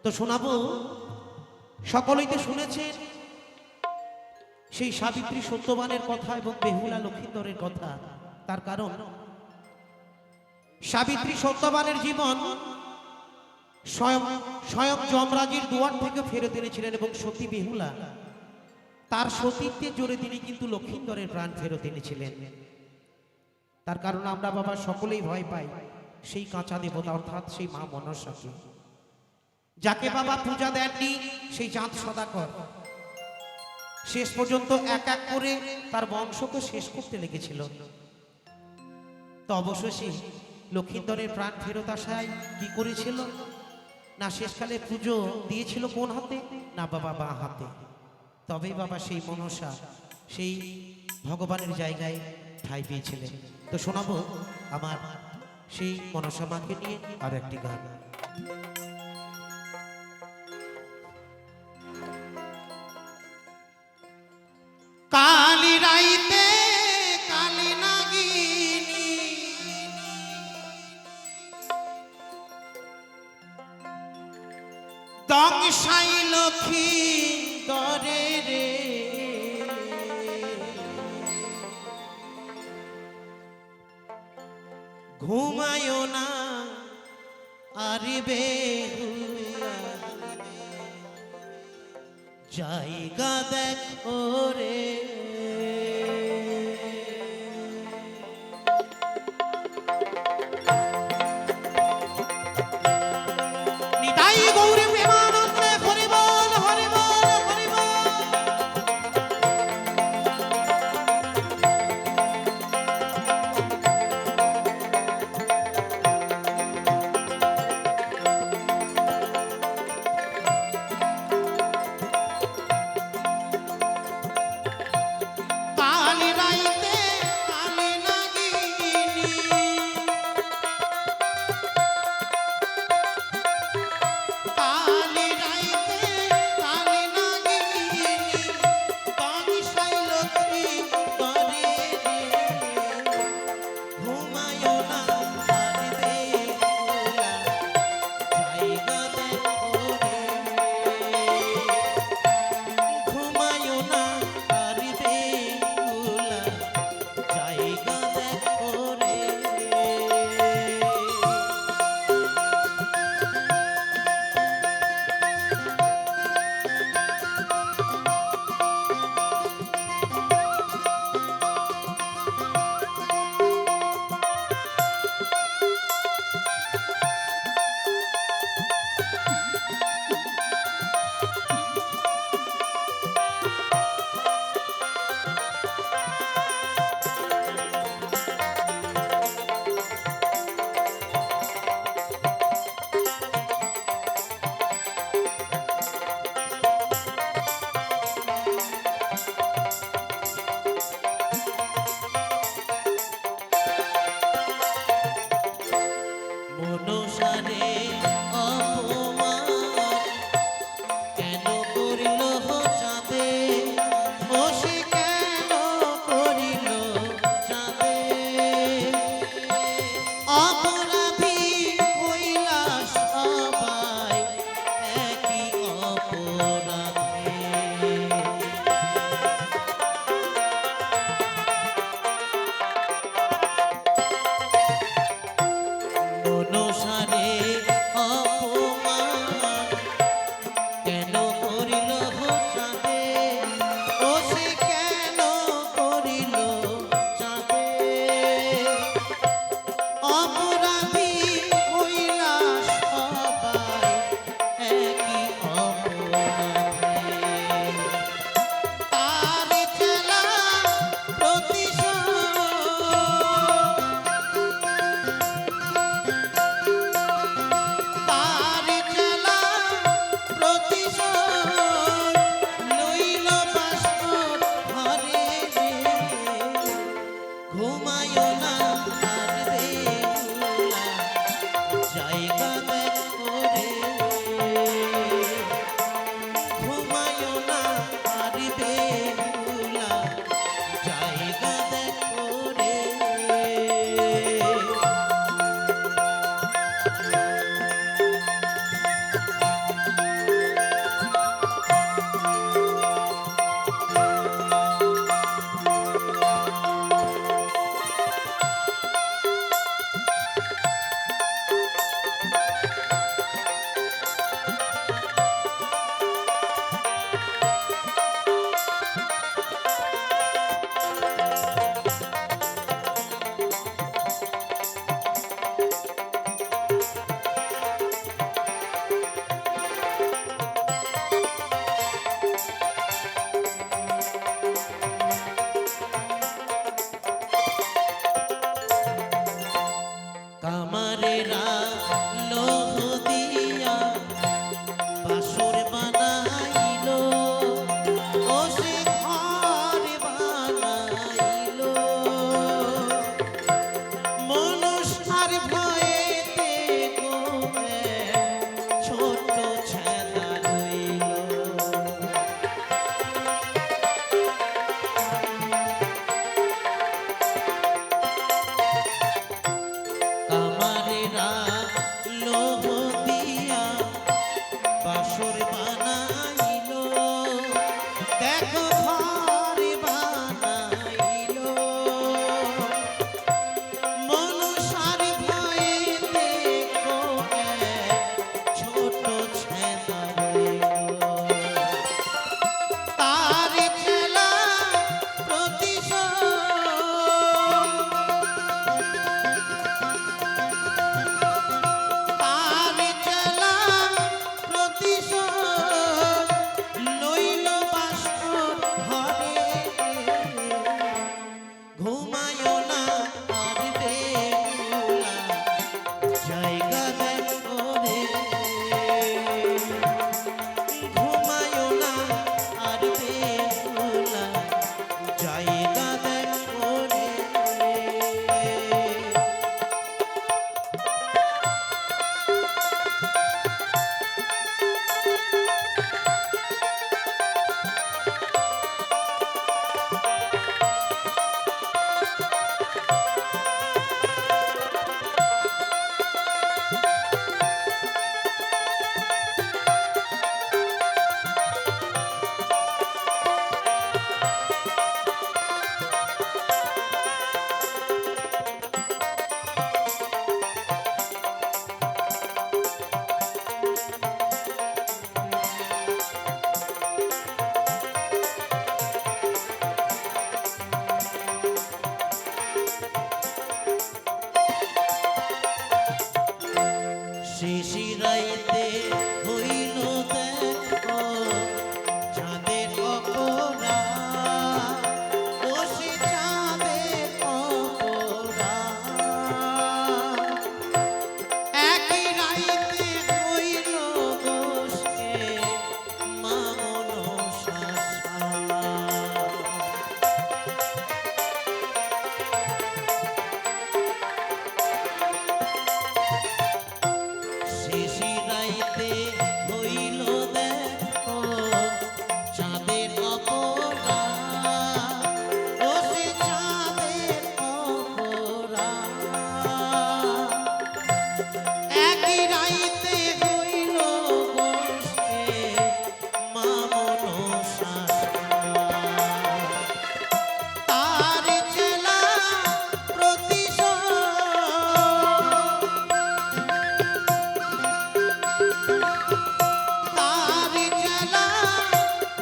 তো শোনাবো, সকলেই তো শুনেছেন সেই সাবিত্রী সত্যবানের কথা এবং বেহুলা লক্ষিন্দরের কথা। তার কারণ সাবিত্রী সত্যবানের জীবন স্বয়ং স্বয়ং যমরাজের দুয়ার থেকে ফেরত এনেছিলেন এবং সতী বেহুলা তার সতীত্বের জোরে তিনি কিন্তু লক্ষিন্দরের প্রাণ ফেরত এনেছিলেন। তার কারণ আমরা বাবা সকলেই ভয় পাই সেই কাঁচা দেবতা অর্থাৎ সেই মা মনসাকে, যাকে বাবা পূজা দেননি সেই চাঁদ সদাকর শেষ পর্যন্ত এক এক করে তার বংশকে শেষ করতে লেগেছিল। তো অবশেষে লক্ষিন্দরের প্রাণ ফেরত আসায় কি করেছিল না, শেষকালে পুজো দিয়েছিল কোন হাতে না বাবা বাঁ হাতে। তবেই বাবা সেই মনসা সেই ভগবানের জায়গায় ঠাঁই পেয়েছিলেন। তো শোনাবো আমার সেই মনসা মাকে নিয়ে আর একটি গান। কালী রাইতে কালী নাগিনী দংশাই লক্ষিন্দরে রে, ঘুমায় না আরে বেহুলা, জায়গা দেখো রে। নিতাই গৌরী প্রেমানন্দে হরি বল হরি বল হরি বল। বাসর বানাইলো, দেখো ঘর বানাইলো, মনসার ভয়ে দেখো এক ছোট ছেঁদা রইলো। তার চেলা প্রতিশোধ, তার চেলা প্রতিশোধ লইল বাসর ঘরে। ঘুমায়ো না আর বেহুলা, জায়গা দেখো রে। ঘুমায়ো না আর বেহুলা, জায়গা দেখো রে। শিশিরাইতে হইল দেখো চাঁদের অপরা, বসে চাঁদের অপরা। একই রাইতে হইল বসে মা মনসা। শিশিরাইতে হইল দেখো চাঁদের অপরা, বসে চাঁদের অপরা। একই রাইতে হইল বসে মা মনসা। তার চেলা প্রতিশোধ, তার চেলা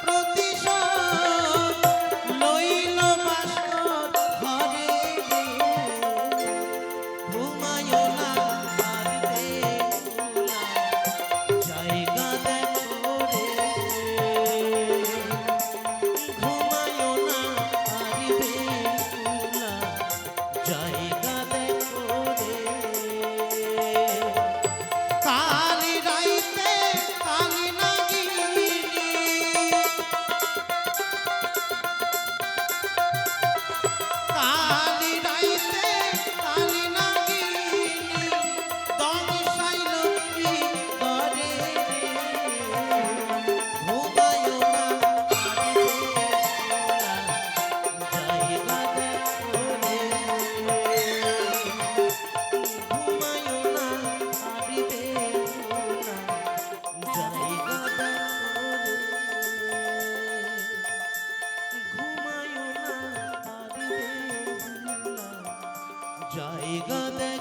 প্রতিশোধ লইল বাসর ঘরে। ঘুমায়ো না আর বেহুলা, জায়গা দেখো রে। ঘুমায়ো না আর বেহুলা, জায়গা দেখো রে। কালি রাইতে কালি নাগিনী, কালি রাইতে কালি নাগিনী, দংশাইল কি করে রে। ঘুমায়ো না আর বেহুলা, জায়গা দেখো রে। ঘুমায়ো না আর বেহুলা, জায়গা দেখো রে। ঘুমায়ো না আর বেহুলা, জায়গা দেখো।